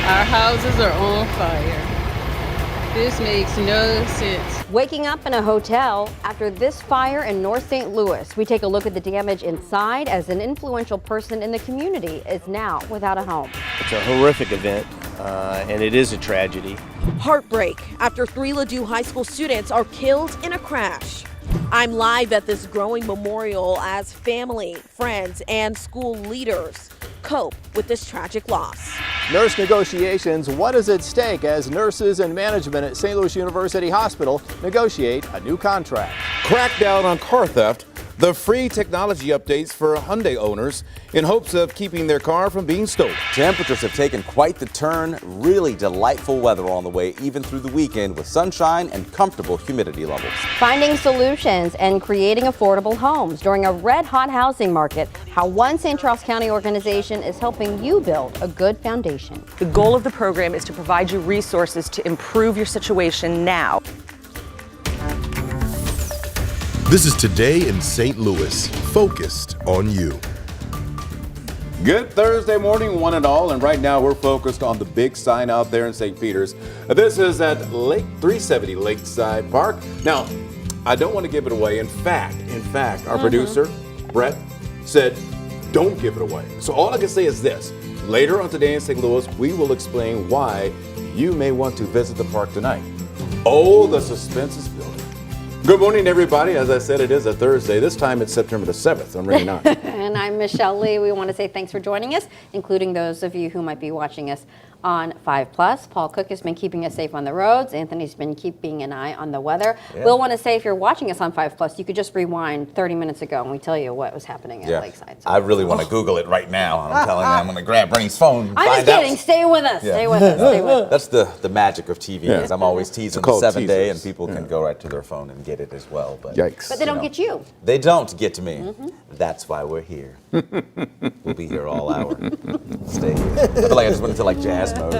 Our houses are on fire. This makes no sense. Waking up in a hotel after this fire in North St. Louis. We take a look at the damage inside as an influential person in the community is now without a home. It's a horrific event, and it is a tragedy. Heartbreak after 3 Ladue High School students are killed in a crash. I'm live at this growing memorial as family, friends, and school leaders cope with this tragic loss. Nurse negotiations, what is at stake as nurses and management at St. Louis University Hospital negotiate a new contract? Crackdown on car theft, the free technology updates for Hyundai owners in hopes of keeping their car from being stolen. Temperatures have taken quite the turn. Really delightful weather on the way, even through the weekend, with sunshine and comfortable humidity levels. Finding solutions and creating affordable homes during a red-hot housing market. How one St. Charles County organization is helping you build a good foundation. The goal of the program is to provide you resources to improve your situation now. This is Today in St. Louis, focused on you. Good Thursday morning, one and all, and right now we're focused on the big sign out there in St. Peters. This is at Lake 370 Lakeside Park. Now, I don't want to give it away. In fact, our producer, Brett, said, don't give it away. So all I can say is this. Later on Today in St. Louis, we will explain why you may want to visit the park tonight. Oh, the suspense is building. Good morning, everybody. As I said, it is a Thursday. This time it's September the 7th. I'm Ray 9. And I'm Michelle Lee. We want to say thanks for joining us, including those of you who might be watching us on 5+. Paul Cook has been keeping us safe on the roads. Anthony's been keeping an eye on the weather. Yeah. We'll want to say if you're watching us on 5+, you could just rewind 30 minutes ago and we tell you what was happening at Lakeside. So I really want to Google it right now. I'm telling you, I'm going to grab Bernie's phone. And I'm find just kidding. Out. Stay with us. Stay with us. Stay with us. That's the magic of TV. Is I'm always teasing the 7-day, and people can go right to their phone and get it as well. But Yikes. But they don't get you. They don't get to me. That's why we're here. We'll be here all hour. Stay here. I feel like I just went into like jazz mode.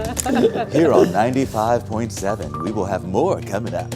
Here on 95.7, we will have more coming up.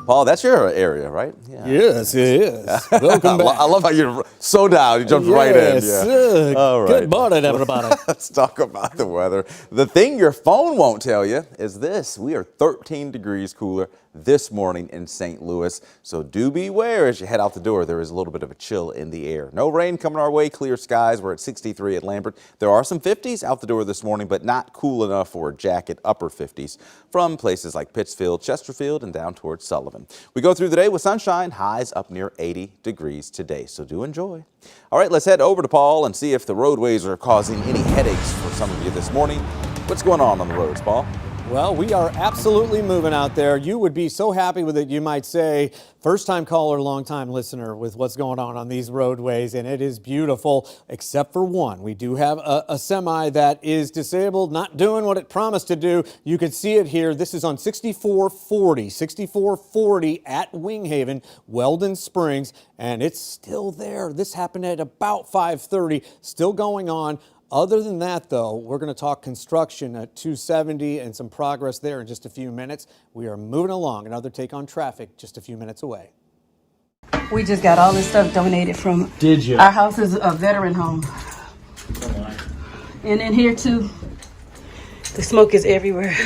Paul, that's your area, right? Yeah. Yes, it is. Welcome back. I love how you're so down. You jumped right in. Yeah. All right. Good morning, everybody. Let's talk about the weather. The thing your phone won't tell you is this. We are 13 degrees cooler this morning in St. Louis. So do beware as you head out the door. There is a little bit of a chill in the air. No rain coming our way. Clear skies. We're at 63 at Lambert. There are some 50s out the door this morning, but not cool enough for a jacket. Upper 50s from places like Pittsfield, Chesterfield, and down towards Sullivan. We go through the day with sunshine. Highs up near 80 degrees today. So do enjoy. All right, let's head over to Paul and see if the roadways are causing any headaches for some of you this morning. What's going on the roads, Paul? Well, we are absolutely moving out there. You would be so happy with it, you might say. First-time caller, long-time listener with what's going on these roadways, and it is beautiful, except for one. We do have a semi that is disabled, not doing what it promised to do. You can see it here. This is on 6440 at Winghaven, Weldon Springs, and it's still there. This happened at about 5:30, still going on. Other than that, though, we're going to talk construction at 270 and some progress there in just a few minutes. We are moving along. Another take on traffic just a few minutes away. We just got all this stuff donated from. Did you? Our house is a veteran home. And in here too, the smoke is everywhere.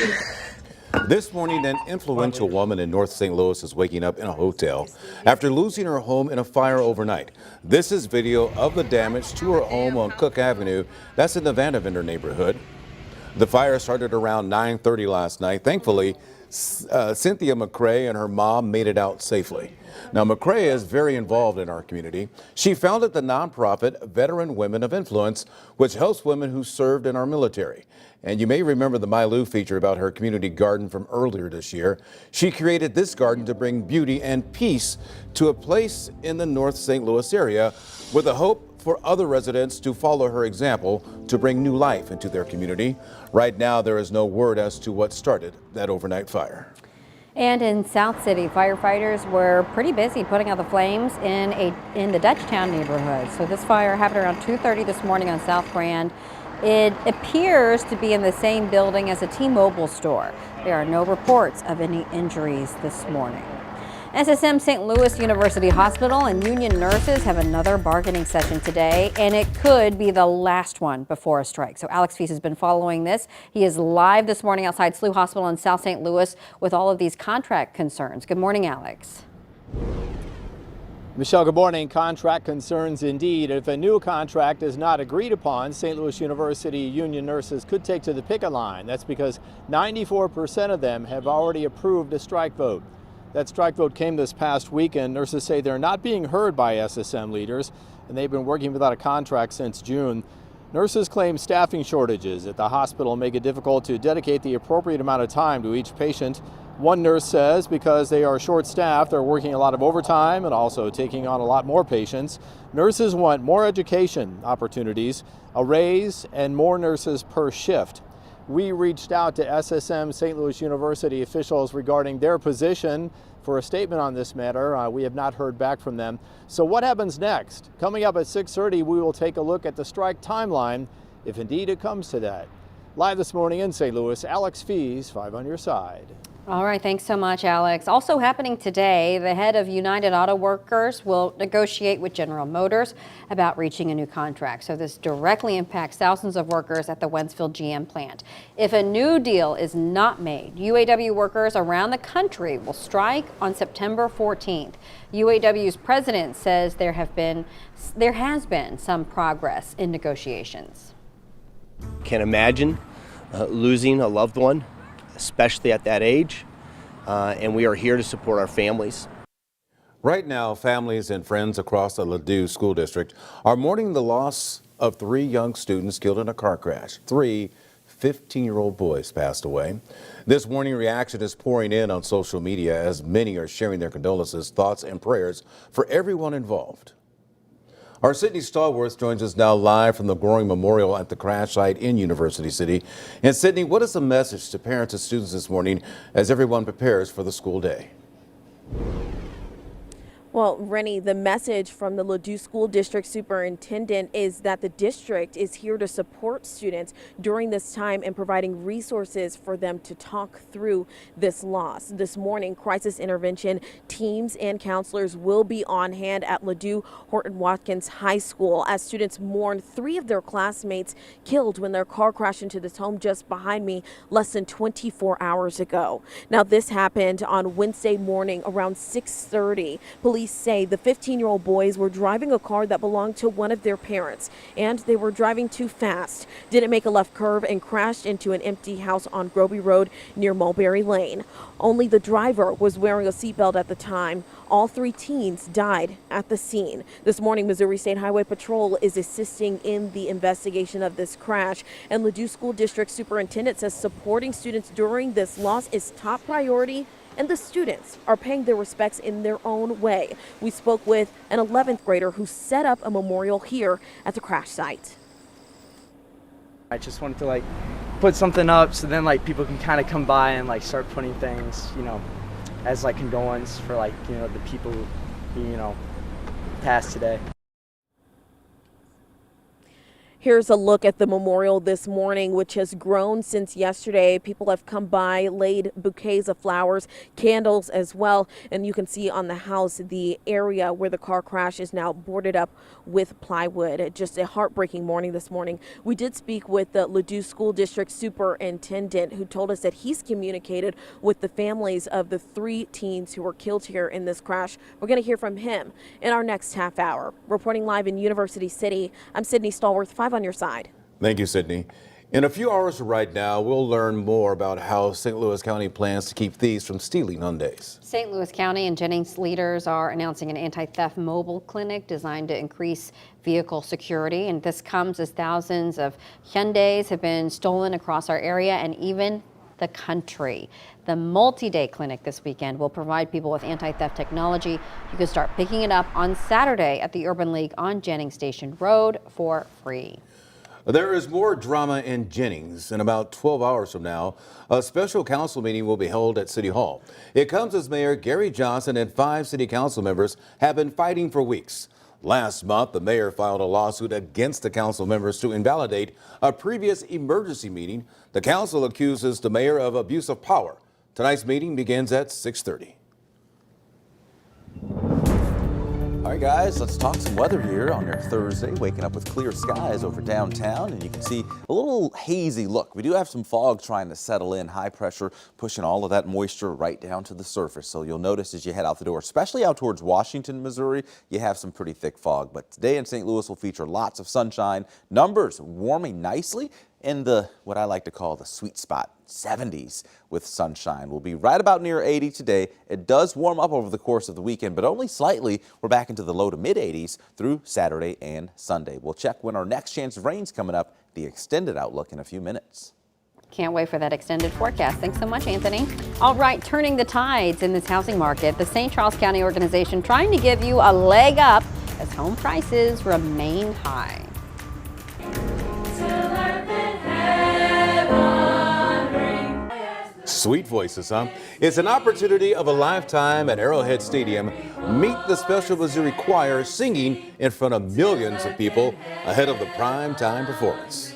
This morning, an influential woman in North St. Louis is waking up in a hotel after losing her home in a fire overnight. This is video of the damage to her home on Cook Avenue. That's in the Vandervender neighborhood. The fire started around 9:30 last night. Thankfully, Cynthia McCrae and her mom made it out safely. Now, McCrae is very involved in our community. She founded the nonprofit Veteran Women of Influence, which helps women who served in our military. And you may remember the Mylou feature about her community garden from earlier this year. She created this garden to bring beauty and peace to a place in the North St. Louis area with a hope for other residents to follow her example to bring new life into their community. Right now, there is no word as to what started that overnight fire. And in South City, firefighters were pretty busy putting out the flames in the Dutchtown neighborhood. So this fire happened around 2:30 this morning on South Grand. It appears to be in the same building as a T-Mobile store. There are no reports of any injuries this morning. SSM St. Louis University Hospital and union nurses have another bargaining session today, and it could be the last one before a strike. So Alex Fees has been following this. He is live this morning outside SLU Hospital in South St. Louis with all of these contract concerns. Good morning, Alex. Michelle, good morning. Contract concerns indeed. If a new contract is not agreed upon, St. Louis University union nurses could take to the picket line. That's because 94% of them have already approved a strike vote. That strike vote came this past week, and nurses say they're not being heard by SSM leaders, and they've been working without a contract since June. Nurses claim staffing shortages at the hospital make it difficult to dedicate the appropriate amount of time to each patient. One nurse says because they are short-staffed, they're working a lot of overtime and also taking on a lot more patients. Nurses want more education opportunities, a raise, and more nurses per shift. We reached out to SSM St. Louis University officials regarding their position for a statement on this matter. We have not heard back from them. So what happens next? Coming up at 6:30, we will take a look at the strike timeline, if indeed it comes to that. Live this morning in St. Louis, Alex Fees, 5 on your side. All right, thanks so much, Alex. Also happening today, the head of United Auto Workers will negotiate with General Motors about reaching a new contract. So this directly impacts thousands of workers at the Wentzville GM plant. If a new deal is not made, UAW workers around the country will strike on September 14th. UAW's president says there has been some progress in negotiations. Can imagine losing a loved one, especially at that age, and we are here to support our families. Right now, families and friends across the Ladue School District are mourning the loss of 3 young students killed in a car crash. 3 15-year-old boys passed away. This warning reaction is pouring in on social media as many are sharing their condolences, thoughts, and prayers for everyone involved. Our Sydney Stallworth joins us now live from the Growing Memorial at the crash site in University City. And Sydney, what is the message to parents and students this morning as everyone prepares for the school day? Well, Rennie, the message from the Ladue School District Superintendent is that the district is here to support students during this time and providing resources for them to talk through this loss. This morning, crisis intervention teams and counselors will be on hand at Ladue Horton Watkins High School as students mourn 3 of their classmates killed when their car crashed into this home just behind me less than 24 hours ago. Now, this happened on Wednesday morning around 6:30. Police say the 15-year-old boys were driving a car that belonged to one of their parents, and they were driving too fast, didn't make a left curve, and crashed into an empty house on Groby Road near Mulberry Lane. Only the driver was wearing a seatbelt at the time. All 3 teens died at the scene. This morning, Missouri State Highway Patrol is assisting in the investigation of this crash, and Ladue School District Superintendent says supporting students during this loss is top priority, and the students are paying their respects in their own way. We spoke with an 11th grader who set up a memorial here at the crash site. I just wanted to put something up so then people can kind of come by and start putting things, as condolence for the people who, passed today. Here's a look at the memorial this morning, which has grown since yesterday. People have come by, laid bouquets of flowers, candles as well. And you can see on the house the area where the car crash is now boarded up with plywood. Just a heartbreaking morning this morning. We did speak with the Ladue School District Superintendent, who told us that he's communicated with the families of the 3 teens who were killed here in this crash. We're going to hear from him in our next half hour. Reporting live in University City, I'm Sydney Stallworth, 5 on your side. Thank you, Sydney. In a few hours from right now, we'll learn more about how St. Louis County plans to keep thieves from stealing Hyundais. St. Louis County and Jennings leaders are announcing an anti-theft mobile clinic designed to increase vehicle security. And this comes as thousands of Hyundais have been stolen across our area and even the country. The multi-day clinic this weekend will provide people with anti-theft technology. You can start picking it up on Saturday at the Urban League on Jennings Station Road for free. There is more drama in Jennings. In about 12 hours from now, a special council meeting will be held at City Hall. It comes as Mayor Gary Johnson and 5 city council members have been fighting for weeks. Last month, the mayor filed a lawsuit against the council members to invalidate a previous emergency meeting. The council accuses the mayor of abuse of power. Tonight's meeting begins at 6:30. All right, guys, let's talk some weather here on your Thursday. Waking up with clear skies over downtown, and you can see a little hazy look. We do have some fog trying to settle in, high pressure pushing all of that moisture right down to the surface. So you'll notice as you head out the door, especially out towards Washington, Missouri, you have some pretty thick fog. But today in St. Louis will feature lots of sunshine, numbers warming nicely in the, what I like to call the sweet spot, 70s with sunshine. We'll be right about near 80 today. It does warm up over the course of the weekend, but only slightly. We're back into the low to mid 80s through Saturday and Sunday. We'll check when our next chance of rain's coming up, the extended outlook in a few minutes. Can't wait for that extended forecast. Thanks so much, Anthony. All right, turning the tides in this housing market, the St. Charles County organization trying to give you a leg up as home prices remain high. Sweet voices, huh? It's an opportunity of a lifetime at Arrowhead Stadium. Meet the Special Missouri Choir singing in front of millions of people ahead of the prime time performance.